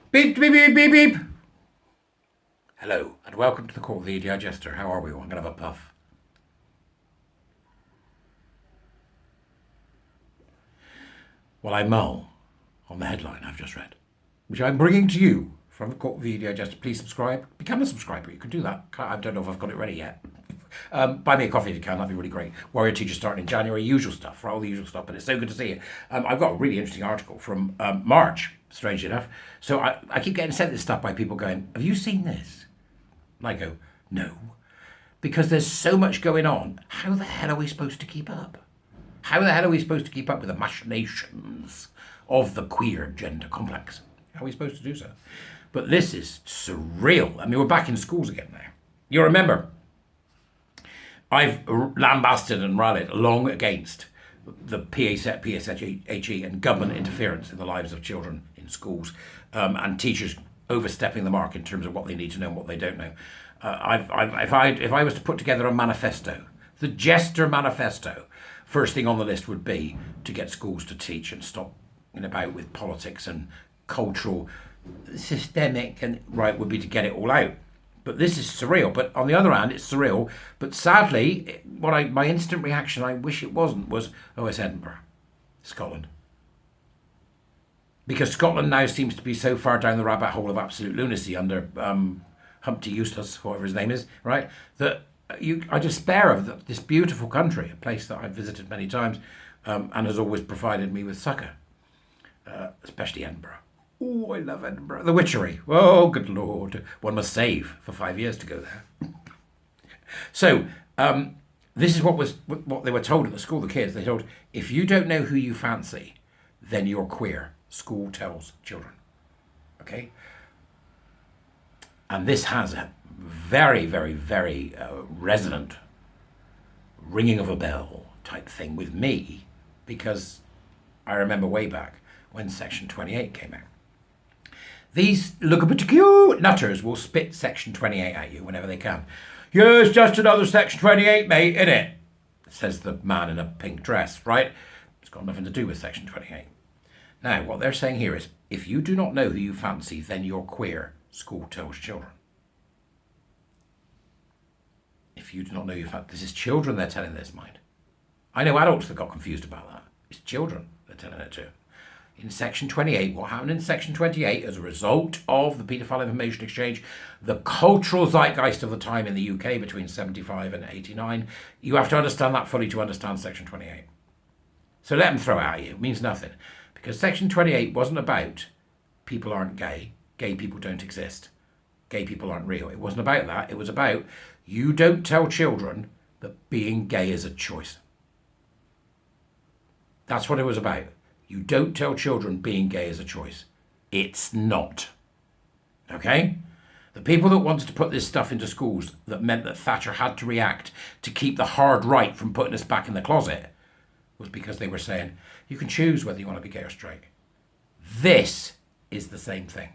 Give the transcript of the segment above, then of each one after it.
Beep, beep, beep, beep, beep. Hello, and welcome to the Court of the EDI Jester. How are we? I'm going to have a puff. While I mull on the headline I've just read, which I'm bringing to you from the Court of the EDI Jester. Please subscribe. Become a subscriber. You can do that. I don't know if I've got it ready yet. Buy me a coffee if you can. That'd be really great. Warrior Teacher starting in January. Usual stuff, right? All the usual stuff. But it's so good to see you. I've got a really interesting article from March, strangely enough. So I keep getting sent this stuff by people going, have you seen this? And I go, no. Because there's so much going on. How the hell are we supposed to keep up? How the hell are we supposed to keep up with the machinations of the queer gender complex? How are we supposed to do so? But this is surreal. I mean, we're back in schools again now. You remember, I've lambasted and rallied long against the PSHE and government interference in the lives of children in schools and teachers overstepping the mark in terms of what they need to know and what they don't know. If I was to put together a manifesto, the Jester manifesto, first thing on the list would be to get schools to teach and stop about with politics and cultural, systemic, and right would be to get it all out. But this is surreal. But on the other hand, it's surreal. But sadly, my instant reaction, I wish it wasn't, was, oh, it's Edinburgh, Scotland. Because Scotland now seems to be so far down the rabbit hole of absolute lunacy under Humpty Eustace, whatever his name is, right, that I despair of this beautiful country, a place that I've visited many times and has always provided me with succour, especially Edinburgh. Oh, I love Edinburgh. The Witchery. Oh, good Lord. One must save for 5 years to go there. So, this is what they were told at the school, the kids. They told, if you don't know who you fancy, then you're queer. School tells children. Okay? And this has a very, very, very resonant ringing of a bell type thing with me, because I remember way back when Section 28 came out. These look-a-bit-cute nutters will spit Section 28 at you whenever they can. Yeah, it's just another Section 28, mate, innit? Says the man in a pink dress, right? It's got nothing to do with Section 28. Now, what they're saying here is, if you do not know who you fancy, then you're queer. School tells children. If you do not know who you fancy, this is children they're telling this, mind. I know adults that got confused about that. It's children they're telling it to. In Section 28, what happened in Section 28 as a result of the paedophile information exchange, the cultural zeitgeist of the time in the UK between 75 and 89, you have to understand that fully to understand Section 28. So let them throw it at you. It means nothing. Because Section 28 wasn't about people aren't gay people don't exist, gay people aren't real. It wasn't about that. It was about you don't tell children that being gay is a choice. That's what it was about. You don't tell children being gay is a choice. It's not. Okay? The people that wanted to put this stuff into schools that meant that Thatcher had to react to keep the hard right from putting us back in the closet was because they were saying, you can choose whether you want to be gay or straight. This is the same thing.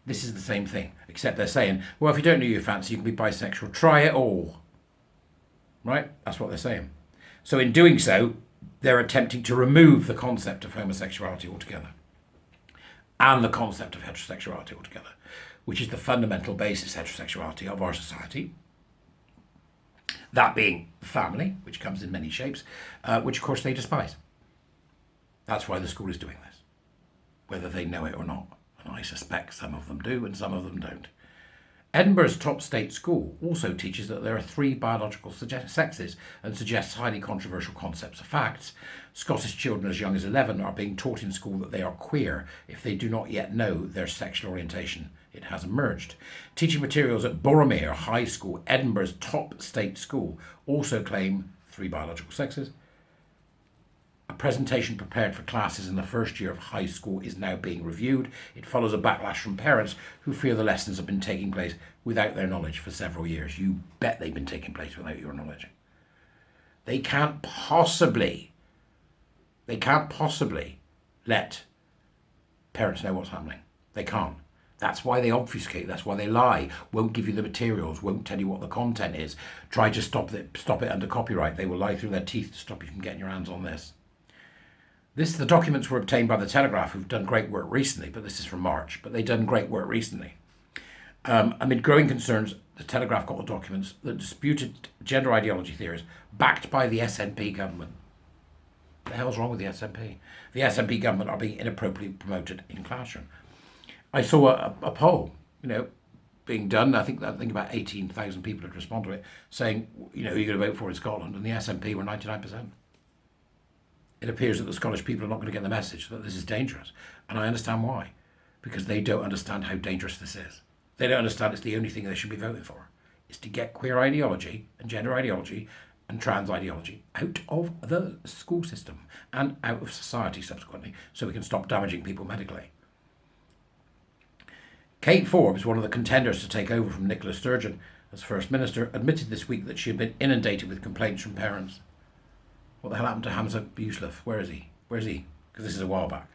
This is the same thing, except they're saying, well, if you don't know your fancy, you can be bisexual. Try it all. Right? That's what they're saying. So in doing so, they're attempting to remove the concept of homosexuality altogether and the concept of heterosexuality altogether, which is the fundamental basis heterosexuality of our society. That being family, which comes in many shapes, which of course they despise. That's why the school is doing this, whether they know it or not. And I suspect some of them do and some of them don't. Edinburgh's top state school also teaches that there are 3 biological sexes and suggests highly controversial concepts of facts. Scottish children as young as 11 are being taught in school that they are queer if they do not yet know their sexual orientation. It has emerged. Teaching materials at Boroughmere High School, Edinburgh's top state school, also claim 3 biological sexes. A presentation prepared for classes in the first year of high school is now being reviewed. It follows a backlash from parents who fear the lessons have been taking place without their knowledge for several years. You bet they've been taking place without your knowledge. They can't possibly let parents know what's happening. They can't. That's why they obfuscate. That's why they lie. Won't give you the materials. Won't tell you what the content is. Try to stop it under copyright. They will lie through their teeth to stop you from getting your hands on this. The documents were obtained by the Telegraph, who've done great work recently, but this is from March, but they've done great work recently. Amid growing concerns, the Telegraph got the documents that disputed gender ideology theories backed by the SNP government. What the hell's wrong with the SNP? The SNP government are being inappropriately promoted in classroom. I saw a poll, being done. I think about 18,000 people had responded to it, saying, who are you going to vote for in Scotland? And the SNP were 99%. It appears that the Scottish people are not going to get the message that this is dangerous. And I understand why. Because they don't understand how dangerous this is. They don't understand it's the only thing they should be voting for. It's to get queer ideology and gender ideology and trans ideology out of the school system and out of society subsequently, so we can stop damaging people medically. Kate Forbes, one of the contenders to take over from Nicola Sturgeon as First Minister, admitted this week that she had been inundated with complaints from parents. What the hell happened to Hamza Yousaf? Where is he? Because this is a while back.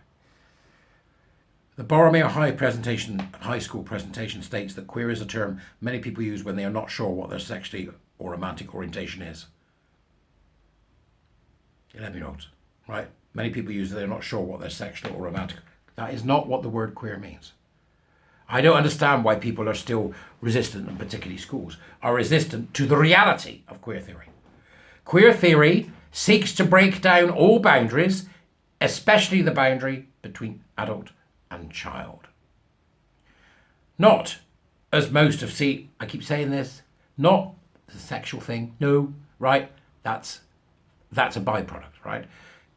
The Borromeo High School presentation states that queer is a term many people use when they are not sure what their sexually or romantic orientation is. 11-year-olds, right? Many people use that they're not sure what their sexual or romantic. That is not what the word queer means. I don't understand why people are still resistant, and particularly schools, are resistant to the reality of queer theory. Queer theory seeks to break down all boundaries, especially the boundary between adult and child. Not, as most of, I keep saying this, not the sexual thing, no, right? That's a byproduct, right?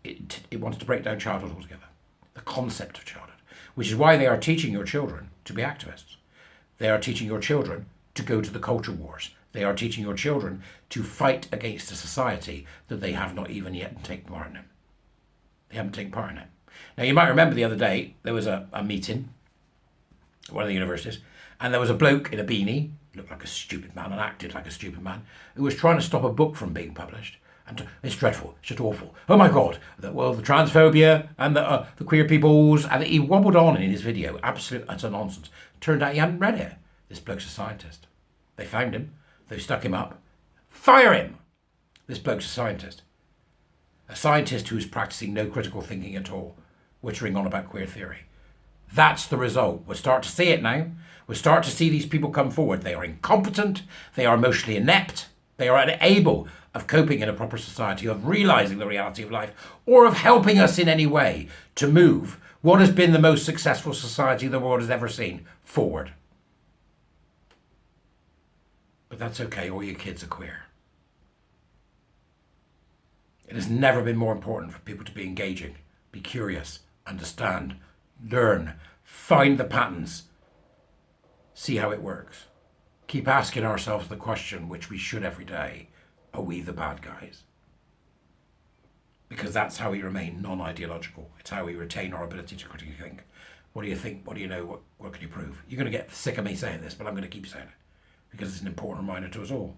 It wants to break down childhood altogether, the concept of childhood, which is why they are teaching your children to be activists. They are teaching your children to go to the culture wars. They are teaching your children to fight against a society that they have not even yet taken part in. They haven't taken part in it. Now, you might remember the other day, there was a meeting at one of the universities, and there was a bloke in a beanie, looked like a stupid man and acted like a stupid man, who was trying to stop a book from being published. And it's dreadful, it's just awful. Oh my God, the transphobia and the queer peoples, and he wobbled on in his video, absolute utter nonsense. Turned out he hadn't read it. This bloke's a scientist. They found him, they stuck him up. Fire him! This bloke's a scientist. A scientist who's practicing no critical thinking at all, wittering on about queer theory. That's the result. We'll start to see it now. We'll start to see these people come forward. They are incompetent, they are emotionally inept, they are unable of coping in a proper society, of realising the reality of life, or of helping us in any way to move what has been the most successful society the world has ever seen forward. But that's okay, all your kids are queer. It has never been more important for people to be engaging, be curious, understand, learn, find the patterns, see how it works. Keep asking ourselves the question, which we should every day, are we the bad guys? Because that's how we remain non-ideological. It's how we retain our ability to critically think. What do you think? What do you know? What can you prove? You're going to get sick of me saying this, but I'm going to keep saying it because it's an important reminder to us all.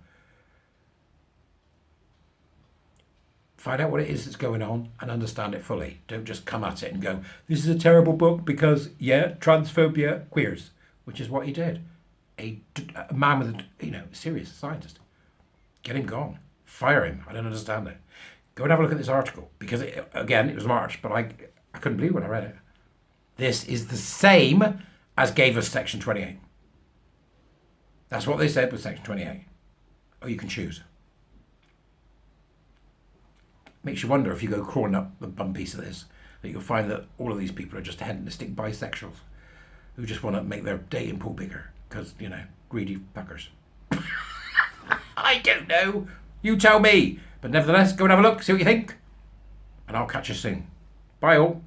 Find out what it is that's going on and understand it fully. Don't just come at it and go, this is a terrible book because, transphobia, queers, which is what he did. A man with a serious scientist. Get him gone. Fire him. I don't understand it. Go and have a look at this article because, it was March, but I couldn't believe when I read it. This is the same as gave us Section 28. That's what they said with Section 28. Oh, you can choose. Makes you wonder if you go crawling up the bum piece of this, that you'll find that all of these people are just hedonistic bisexuals who just want to make their dating pool bigger because, greedy fuckers. I don't know. You tell me. But nevertheless, go and have a look, see what you think. And I'll catch you soon. Bye all.